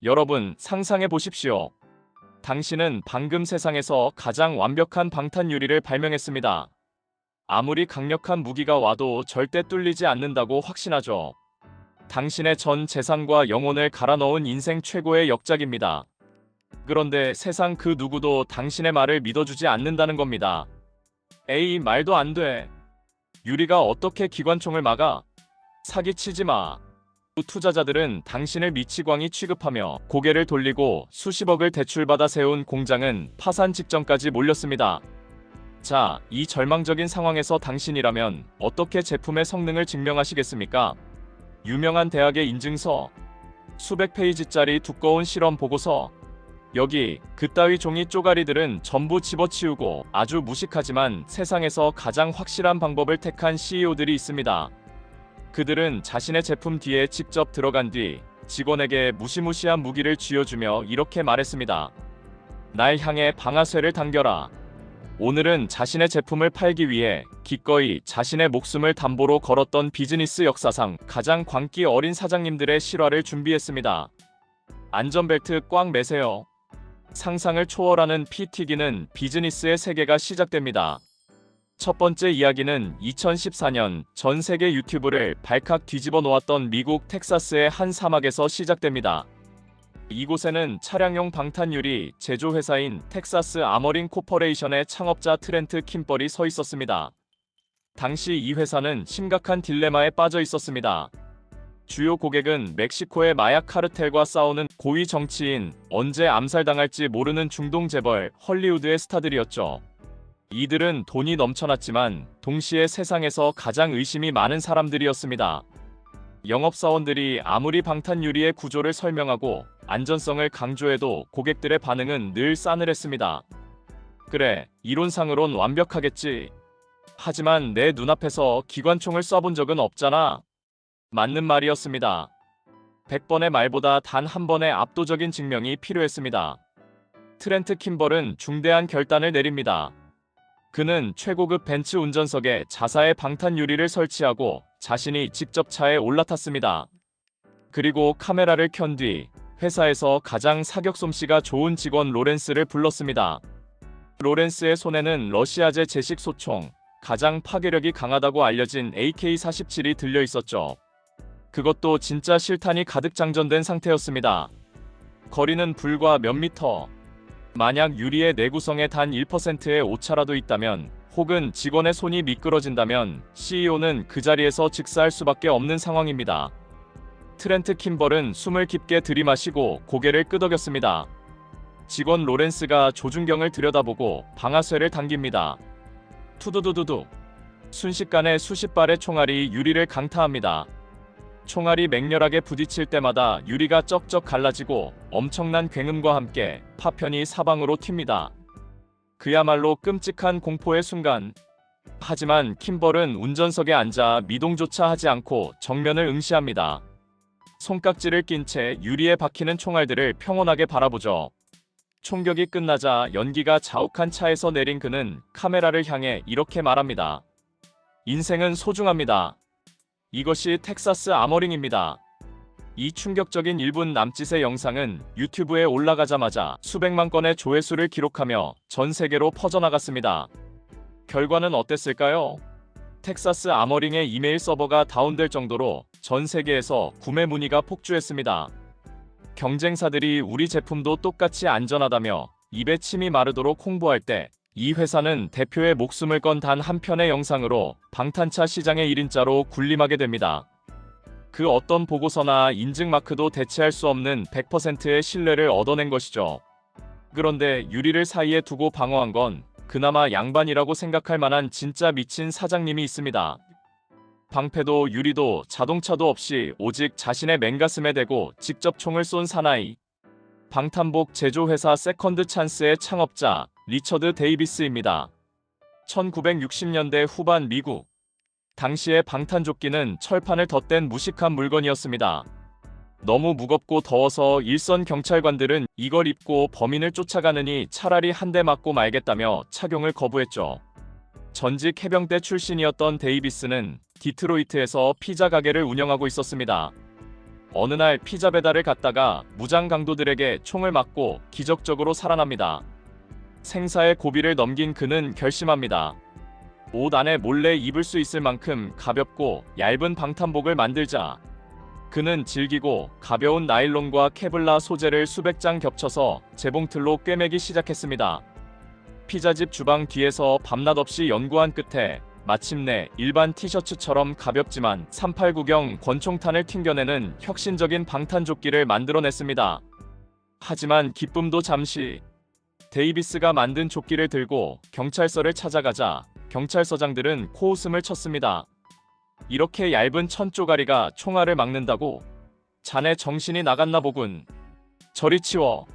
여러분, 상상해 보십시오. 당신은 방금 세상에서 가장 완벽한 방탄 유리를 발명했습니다. 아무리 강력한 무기가 와도 절대 뚫리지 않는다고 확신하죠. 당신의 전 재산과 영혼을 갈아 넣은 인생 최고의 역작입니다. 그런데 세상 그 누구도 당신의 말을 믿어주지 않는다는 겁니다. 에이, 말도 안 돼. 유리가 어떻게 기관총을 막아? 사기치지 마. 투자자들은 당신을 미치광이 취급하며 고개를 돌리고 수십억을 대출받아 세운 공장은 파산 직전까지 몰렸습니다. 자, 이 절망적인 상황에서 당신이라면 어떻게 제품의 성능을 증명하시겠습니까? 유명한 대학의 인증서, 수백 페이지짜리 두꺼운 실험 보고서, 여기 그따위 종이 쪼가리들은 전부 집어치우고 아주 무식하지만 세상에서 가장 확실한 방법을 택한 CEO들이 있습니다. 그들은 자신의 제품 뒤에 직접 들어간 뒤 직원에게 무시무시한 무기를 쥐어주며 이렇게 말했습니다. 날 향해 방아쇠를 당겨라. 오늘은 자신의 제품을 팔기 위해 기꺼이 자신의 목숨을 담보로 걸었던 비즈니스 역사상 가장 광기 어린 사장님들의 실화를 준비했습니다. 안전벨트 꽉 매세요. 상상을 초월하는 피 튀기는 비즈니스의 세계가 시작됩니다. 첫 번째 이야기는 2014년 전 세계 유튜브를 발칵 뒤집어 놓았던 미국 텍사스의 한 사막에서 시작됩니다. 이곳에는 차량용 방탄유리 제조회사인 텍사스 아머링 코퍼레이션의 창업자 트렌트 킴벌이 서 있었습니다. 당시 이 회사는 심각한 딜레마에 빠져 있었습니다. 주요 고객은 멕시코의 마약 카르텔과 싸우는 고위 정치인, 언제 암살당할지 모르는 중동 재벌, 헐리우드의 스타들이었죠. 이들은 돈이 넘쳐났지만 동시에 세상에서 가장 의심이 많은 사람들이었습니다. 영업사원들이 아무리 방탄유리의 구조를 설명하고 안전성을 강조해도 고객들의 반응은 늘 싸늘했습니다. 그래, 이론상으론 완벽하겠지. 하지만 내 눈앞에서 기관총을 쏴본 적은 없잖아. 맞는 말이었습니다. 100번의 말보다 단 한 번의 압도적인 증명이 필요했습니다. 트렌트 킴벌은 중대한 결단을 내립니다. 그는 최고급 벤츠 운전석에 자사의 방탄유리를 설치하고 자신이 직접 차에 올라탔습니다. 그리고 카메라를 켠 뒤 회사에서 가장 사격 솜씨가 좋은 직원 로렌스를 불렀습니다. 로렌스의 손에는 러시아제 제식 소총, 가장 파괴력이 강하다고 알려진 AK-47이 들려 있었죠. 그것도 진짜 실탄이 가득 장전된 상태였습니다. 거리는 불과 몇 미터. 만약 유리의 내구성에 단 1%의 오차라도 있다면, 혹은 직원의 손이 미끄러진다면 CEO는 그 자리에서 즉사할 수밖에 없는 상황입니다. 트렌트 킴벌은 숨을 깊게 들이마시고 고개를 끄덕였습니다. 직원 로렌스가 조준경을 들여다보고 방아쇠를 당깁니다. 투두두두두. 순식간에 수십 발의 총알이 유리를 강타합니다. 총알이 맹렬하게 부딪힐 때마다 유리가 쩍쩍 갈라지고 엄청난 굉음과 함께 파편이 사방으로 튑니다. 그야말로 끔찍한 공포의 순간. 하지만 킴벌은 운전석에 앉아 미동조차 하지 않고 정면을 응시합니다. 손깍지를 낀 채 유리에 박히는 총알들을 평온하게 바라보죠. 총격이 끝나자 연기가 자욱한 차에서 내린 그는 카메라를 향해 이렇게 말합니다. 인생은 소중합니다. 이것이 텍사스 아머링입니다. 이 충격적인 1분 남짓의 영상은 유튜브에 올라가자마자 수백만 건의 조회수를 기록하며 전 세계로 퍼져나갔습니다. 결과는 어땠을까요? 텍사스 아머링의 이메일 서버가 다운될 정도로 전 세계에서 구매 문의가 폭주했습니다. 경쟁사들이 우리 제품도 똑같이 안전하다며 입에 침이 마르도록 홍보할 때 이 회사는 대표의 목숨을 건 단 한 편의 영상으로 방탄차 시장의 1인자로 군림하게 됩니다. 그 어떤 보고서나 인증 마크도 대체할 수 없는 100%의 신뢰를 얻어낸 것이죠. 그런데 유리를 사이에 두고 방어한 건 그나마 양반이라고 생각할 만한 진짜 미친 사장님이 있습니다. 방패도 유리도 자동차도 없이 오직 자신의 맨가슴에 대고 직접 총을 쏜 사나이. 방탄복 제조회사 세컨드 찬스의 창업자 리처드 데이비스입니다. 1960년대 후반 미국. 당시의 방탄조끼는 철판을 덧댄 무식한 물건이었습니다. 너무 무겁고 더워서 일선 경찰관들은 이걸 입고 범인을 쫓아가느니 차라리 한 대 맞고 말겠다며 착용을 거부했죠. 전직 해병대 출신이었던 데이비스는 디트로이트에서 피자 가게를 운영하고 있었습니다. 어느 날 피자 배달을 갔다가 무장 강도들에게 총을 맞고 기적적으로 살아납니다. 생사의 고비를 넘긴 그는 결심합니다. 옷 안에 몰래 입을 수 있을 만큼 가볍고 얇은 방탄복을 만들자. 그는 질기고 가벼운 나일론과 케블라 소재를 수백 장 겹쳐서 재봉틀로 꿰매기 시작했습니다. 피자집 주방 뒤에서 밤낮 없이 연구한 끝에 마침내 일반 티셔츠처럼 가볍지만 389경 권총탄을 튕겨내는 혁신적인 방탄조끼를 만들어냈습니다. 하지만 기쁨도 잠시. 데이비스가 만든 조끼를 들고 경찰서를 찾아가자 경찰서장들은 코웃음을 쳤습니다. 이렇게 얇은 천조가리가 총알을 막는다고? 자네 정신이 나갔나 보군. 저리 치워.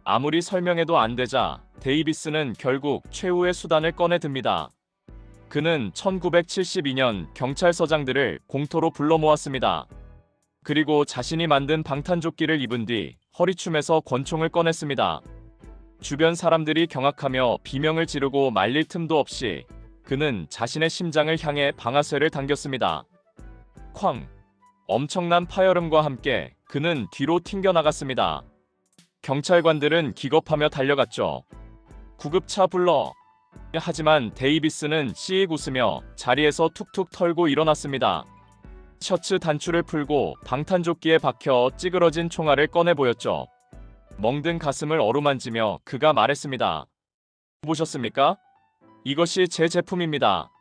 아무리 설명해도 안 되자 데이비스는 결국 최후의 수단을 꺼내듭니다. 그는 1972년 경찰서장들을 공터로 불러 모았습니다. 그리고 자신이 만든 방탄조끼를 입은 뒤 허리춤에서 권총을 꺼냈습니다. 주변 사람들이 경악하며 비명을 지르고 말릴 틈도 없이 그는 자신의 심장을 향해 방아쇠를 당겼습니다. 쾅! 엄청난 파열음과 함께 그는 뒤로 튕겨나갔습니다. 경찰관들은 기겁하며 달려갔죠. 구급차 불러! 하지만 데이비스는 씩 웃으며 자리에서 툭툭 털고 일어났습니다. 셔츠 단추를 풀고 방탄조끼에 박혀 찌그러진 총알을 꺼내 보였죠. 멍든 가슴을 어루만지며 그가 말했습니다. 보셨습니까? 이것이 제 제품입니다.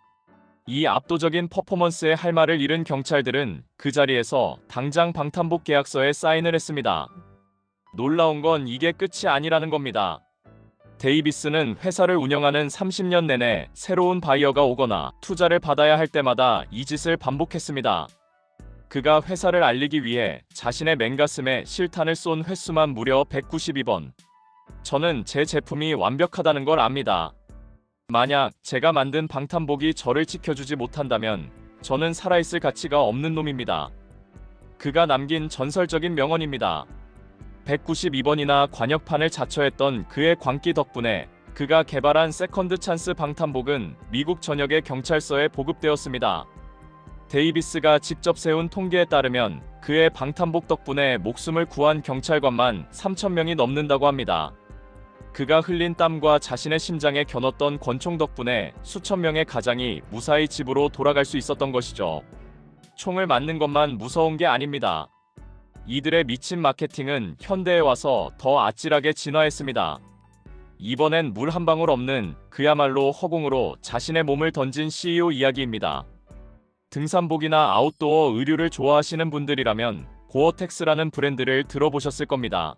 이 압도적인 퍼포먼스에 할 말을 잃은 경찰들은 그 자리에서 당장 방탄복 계약서에 사인을 했습니다. 놀라운 건 이게 끝이 아니라는 겁니다. 데이비스는 회사를 운영하는 30년 내내 새로운 바이어가 오거나 투자를 받아야 할 때마다 이 짓을 반복했습니다. 그가 회사를 알리기 위해 자신의 맨가슴에 실탄을 쏜 횟수만 무려 192번. 저는 제 제품이 완벽하다는 걸 압니다. 만약 제가 만든 방탄복이 저를 지켜주지 못한다면 저는 살아있을 가치가 없는 놈입니다. 그가 남긴 전설적인 명언입니다. 192번이나 관역판을 자처했던 그의 광기 덕분에 그가 개발한 세컨드 찬스 방탄복은 미국 전역의 경찰서에 보급되었습니다. 데이비스가 직접 세운 통계에 따르면 그의 방탄복 덕분에 목숨을 구한 경찰관만 3,000명이 넘는다고 합니다. 그가 흘린 땀과 자신의 심장에 겨눴던 권총 덕분에 수천 명의 가장이 무사히 집으로 돌아갈 수 있었던 것이죠. 총을 맞는 것만 무서운 게 아닙니다. 이들의 미친 마케팅은 현대에 와서 더 아찔하게 진화했습니다. 이번엔 물 한 방울 없는 그야말로 허공으로 자신의 몸을 던진 CEO 이야기입니다. 등산복이나 아웃도어 의류를 좋아하시는 분들이라면 고어텍스라는 브랜드를 들어보셨을 겁니다.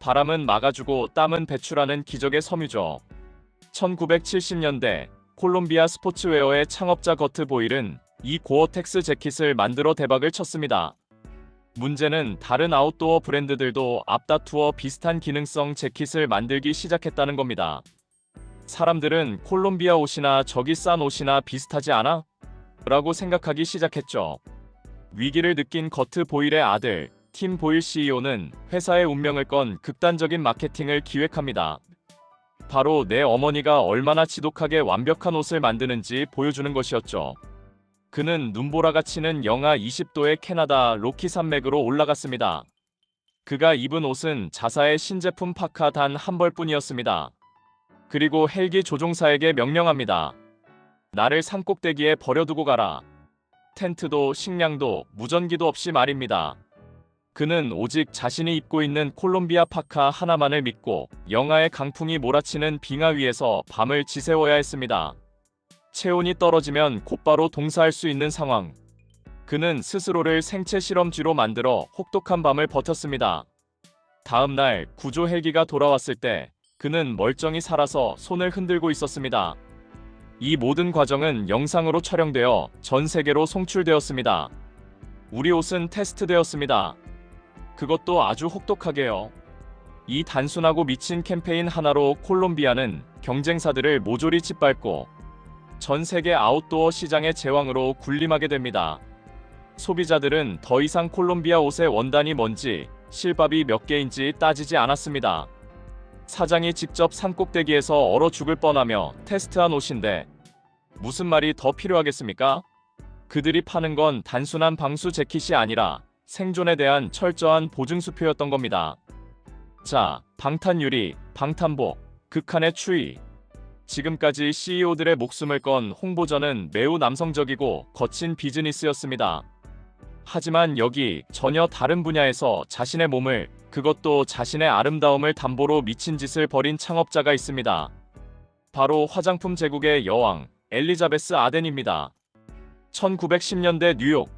바람은 막아주고 땀은 배출하는 기적의 섬유죠. 1970년대 콜롬비아 스포츠웨어의 창업자 거트 보일은 이 고어텍스 재킷을 만들어 대박을 쳤습니다. 문제는 다른 아웃도어 브랜드들도 앞다투어 비슷한 기능성 재킷을 만들기 시작했다는 겁니다. 사람들은 콜롬비아 옷이나 저기 싼 옷이나 비슷하지 않아? 라고 생각하기 시작했죠. 위기를 느낀 거트 보일의 아들 팀 보일 CEO는 회사의 운명을 건 극단적인 마케팅을 기획합니다. 바로 내 어머니가 얼마나 지독하게 완벽한 옷을 만드는지 보여주는 것이었죠. 그는 눈보라가 치는 영하 20도의 캐나다 로키 산맥으로 올라갔습니다. 그가 입은 옷은 자사의 신제품 파카 단 한 벌뿐이었습니다. 그리고 헬기 조종사에게 명령합니다. 나를 산꼭대기에 버려두고 가라. 텐트도 식량도 무전기도 없이 말입니다. 그는 오직 자신이 입고 있는 콜롬비아 파카 하나만을 믿고 영하의 강풍이 몰아치는 빙하 위에서 밤을 지새워야 했습니다. 체온이 떨어지면 곧바로 동사할 수 있는 상황. 그는 스스로를 생체 실험쥐로 만들어 혹독한 밤을 버텼습니다. 다음 날 구조 헬기가 돌아왔을 때 그는 멀쩡히 살아서 손을 흔들고 있었습니다. 이 모든 과정은 영상으로 촬영되어 전 세계로 송출되었습니다. 우리 옷은 테스트되었습니다. 그것도 아주 혹독하게요. 이 단순하고 미친 캠페인 하나로 콜롬비아는 경쟁사들을 모조리 짓밟고 전 세계 아웃도어 시장의 제왕으로 군림하게 됩니다. 소비자들은 더 이상 콜롬비아 옷의 원단이 뭔지 실밥이 몇 개인지 따지지 않았습니다. 사장이 직접 산꼭대기에서 얼어 죽을 뻔하며 테스트한 옷인데 무슨 말이 더 필요하겠습니까? 그들이 파는 건 단순한 방수 재킷이 아니라 생존에 대한 철저한 보증수표였던 겁니다. 자, 방탄유리, 방탄복, 극한의 추위. 지금까지 CEO들의 목숨을 건 홍보전은 매우 남성적이고 거친 비즈니스였습니다. 하지만 여기 전혀 다른 분야에서 자신의 몸을, 그것도 자신의 아름다움을 담보로 미친 짓을 벌인 창업자가 있습니다. 바로 화장품 제국의 여왕, 엘리자베스 아덴입니다. 1910년대 뉴욕.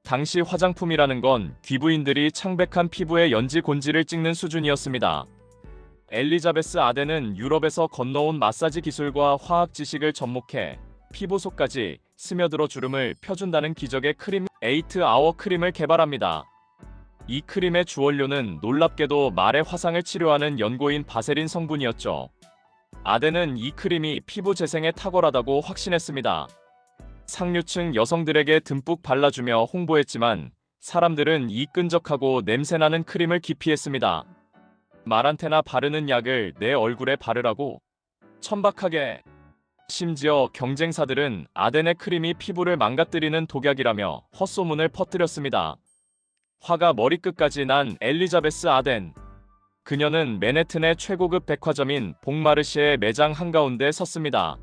당시 화장품이라는 건 귀부인들이 창백한 피부에 연지 곤지를 찍는 수준이었습니다. 엘리자베스 아덴은 유럽에서 건너온 마사지 기술과 화학 지식을 접목해 피부 속까지 스며들어 주름을 펴준다는 기적의 크림 8아워 크림을 개발합니다. 이 크림의 주원료는 놀랍게도 말의 화상을 치료하는 연고인 바세린 성분이었죠. 아덴은 이 크림이 피부 재생에 탁월하다고 확신했습니다. 상류층 여성들에게 듬뿍 발라주며 홍보했지만 사람들은 이 끈적하고 냄새나는 크림을 기피했습니다. 말한테나 바르는 약을 내 얼굴에 바르라고? 천박하게. 심지어 경쟁사들은 아덴의 크림이 피부를 망가뜨리는 독약이라며 헛소문을 퍼뜨렸습니다. 화가 머리끝까지 난 엘리자베스 아덴. 그녀는 맨해튼의 최고급 백화점인 봉마르시의 매장 한가운데 섰습니다.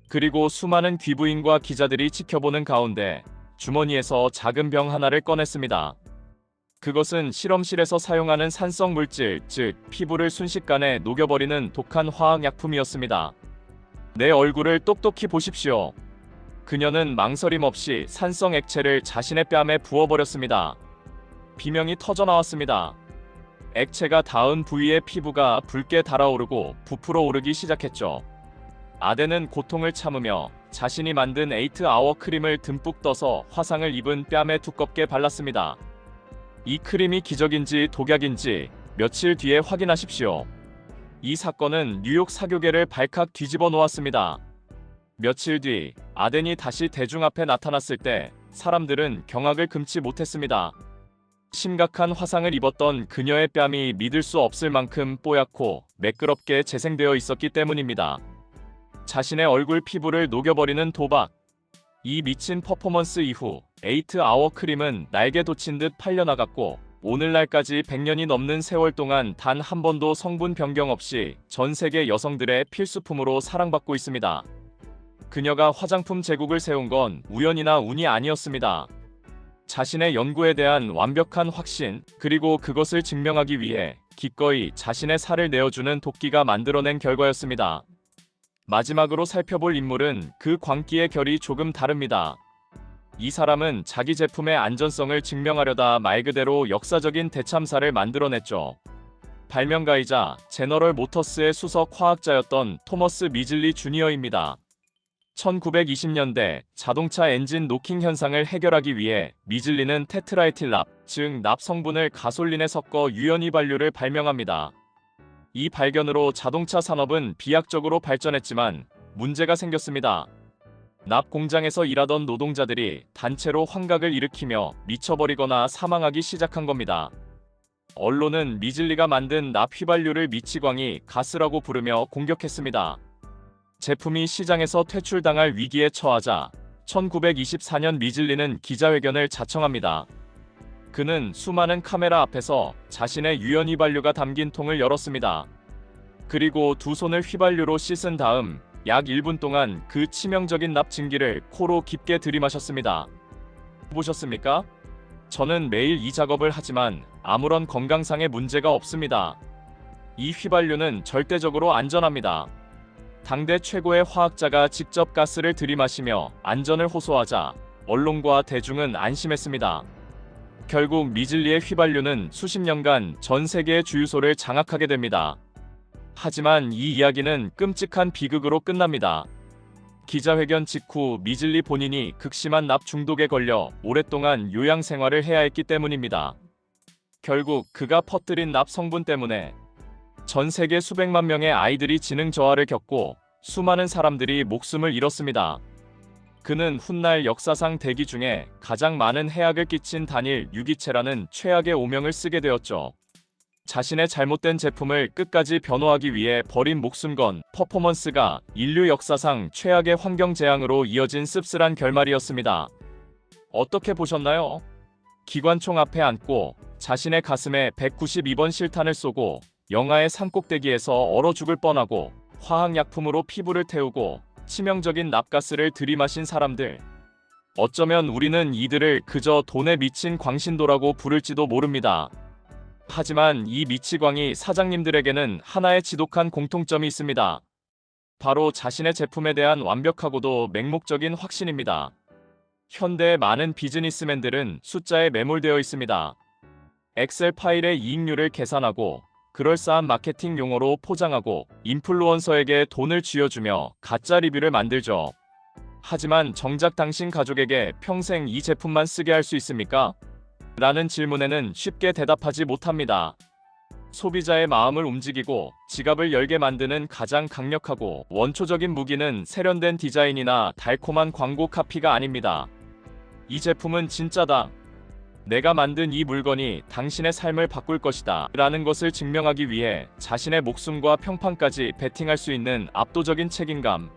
그리고 수많은 귀부인과 기자들이 지켜보는 가운데 주머니에서 작은 병 하나를 꺼냈습니다. 그것은 실험실에서 사용하는 산성 물질, 즉 피부를 순식간에 녹여버리는 독한 화학약품이었습니다. 내 얼굴을 똑똑히 보십시오. 그녀는 망설임 없이 산성 액체를 자신의 뺨에 부어버렸습니다. 비명이 터져나왔습니다. 액체가 닿은 부위의 피부가 붉게 달아오르고 부풀어 오르기 시작했죠. 아덴은 고통을 참으며 자신이 만든 8아워 크림을 듬뿍 떠서 화상을 입은 뺨에 두껍게 발랐습니다. 이 크림이 기적인지 독약인지 며칠 뒤에 확인하십시오. 이 사건은 뉴욕 사교계를 발칵 뒤집어 놓았습니다. 며칠 뒤 아덴이 다시 대중 앞에 나타났을 때 사람들은 경악을 금치 못했습니다. 심각한 화상을 입었던 그녀의 뺨이 믿을 수 없을 만큼 뽀얗고 매끄럽게 재생되어 있었기 때문입니다. 자신의 얼굴 피부를 녹여버리는 도박. 이 미친 퍼포먼스 이후 8아워 크림은 날개 돋친 듯 팔려나갔고 오늘날까지 100년이 넘는 세월 동안 단 한 번도 성분 변경 없이 전 세계 여성들의 필수품으로 사랑받고 있습니다. 그녀가 화장품 제국을 세운 건 우연이나 운이 아니었습니다. 자신의 연구에 대한 완벽한 확신, 그리고 그것을 증명하기 위해 기꺼이 자신의 살을 내어주는 도끼가 만들어낸 결과였습니다. 마지막으로 살펴볼 인물은 그 광기의 결이 조금 다릅니다. 이 사람은 자기 제품의 안전성을 증명하려다 말 그대로 역사적인 대참사를 만들어냈죠. 발명가이자 제너럴 모터스의 수석 화학자였던 토머스 미즐리 주니어입니다. 1920년대 자동차 엔진 노킹 현상을 해결하기 위해 미즐리는 테트라에틸납, 즉 납 성분을 가솔린에 섞어 유연휘발유를 발명합니다. 이 발견으로 자동차 산업은 비약적으로 발전했지만 문제가 생겼습니다. 납 공장에서 일하던 노동자들이 단체로 환각을 일으키며 미쳐버리거나 사망하기 시작한 겁니다. 언론은 미즐리가 만든 납 휘발유를 미치광이 가스라고 부르며 공격했습니다. 제품이 시장에서 퇴출당할 위기에 처하자 1924년 미즐리는 기자회견을 자청합니다. 그는 수많은 카메라 앞에서 자신의 유연휘발유가 담긴 통을 열었습니다. 그리고 두 손을 휘발유로 씻은 다음 약 1분 동안 그 치명적인 납 증기를 코로 깊게 들이마셨습니다. 보셨습니까? 저는 매일 이 작업을 하지만 아무런 건강상의 문제가 없습니다. 이 휘발유는 절대적으로 안전합니다. 당대 최고의 화학자가 직접 가스를 들이마시며 안전을 호소하자 언론과 대중은 안심했습니다. 결국 미즐리의 휘발유는 수십 년간 전 세계의 주유소를 장악하게 됩니다. 하지만 이 이야기는 끔찍한 비극으로 끝납니다. 기자회견 직후 미즐리 본인이 극심한 납 중독에 걸려 오랫동안 요양 생활을 해야 했기 때문입니다. 결국 그가 퍼뜨린 납 성분 때문에 전 세계 수백만 명의 아이들이 지능 저하를 겪고 수많은 사람들이 목숨을 잃었습니다. 그는 훗날 역사상 대기 중에 가장 많은 해악을 끼친 단일 유기체라는 최악의 오명을 쓰게 되었죠. 자신의 잘못된 제품을 끝까지 변호하기 위해 버린 목숨건 퍼포먼스가 인류 역사상 최악의 환경 재앙으로 이어진 씁쓸한 결말이었습니다. 어떻게 보셨나요? 기관총 앞에 앉고 자신의 가슴에 192번 실탄을 쏘고 영하의 산꼭대기에서 얼어 죽을 뻔하고 화학약품으로 피부를 태우고 치명적인 납가스를 들이마신 사람들. 어쩌면 우리는 이들을 그저 돈에 미친 광신도라고 부를지도 모릅니다. 하지만 이 미치광이 사장님들에게는 하나의 지독한 공통점이 있습니다. 바로 자신의 제품에 대한 완벽하고도 맹목적인 확신입니다. 현대의 많은 비즈니스맨들은 숫자에 매몰되어 있습니다. 엑셀 파일의 이익률을 계산하고 그럴싸한 마케팅 용어로 포장하고 인플루언서에게 돈을 쥐어주며 가짜 리뷰를 만들죠. 하지만 정작 당신 가족에게 평생 이 제품만 쓰게 할 수 있습니까? 라는 질문에는 쉽게 대답하지 못합니다. 소비자의 마음을 움직이고 지갑을 열게 만드는 가장 강력하고 원초적인 무기는 세련된 디자인이나 달콤한 광고 카피가 아닙니다. 이 제품은 진짜다. 내가 만든 이 물건이 당신의 삶을 바꿀 것이다. 라는 것을 증명하기 위해 자신의 목숨과 평판까지 베팅할 수 있는 압도적인 책임감.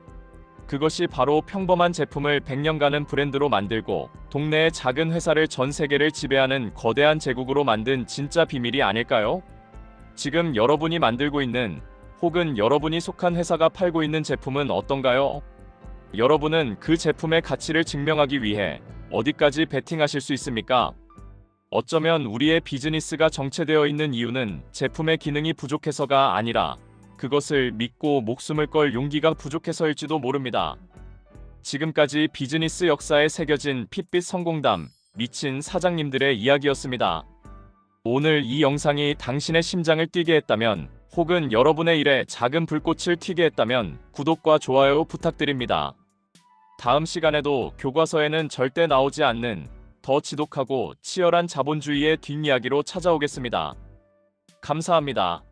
그것이 바로 평범한 제품을 100년간은 브랜드로 만들고 동네의 작은 회사를 전 세계를 지배하는 거대한 제국으로 만든 진짜 비밀이 아닐까요? 지금 여러분이 만들고 있는 혹은 여러분이 속한 회사가 팔고 있는 제품은 어떤가요? 여러분은 그 제품의 가치를 증명하기 위해 어디까지 베팅하실 수 있습니까? 어쩌면 우리의 비즈니스가 정체되어 있는 이유는 제품의 기능이 부족해서가 아니라 그것을 믿고 목숨을 걸 용기가 부족해서일지도 모릅니다. 지금까지 비즈니스 역사에 새겨진 핏빛 성공담, 미친 사장님들의 이야기였습니다. 오늘 이 영상이 당신의 심장을 뛰게 했다면 혹은 여러분의 일에 작은 불꽃을 튀게 했다면 구독과 좋아요 부탁드립니다. 다음 시간에도 교과서에는 절대 나오지 않는 더 지독하고 치열한 자본주의의 뒷이야기로 찾아오겠습니다. 감사합니다.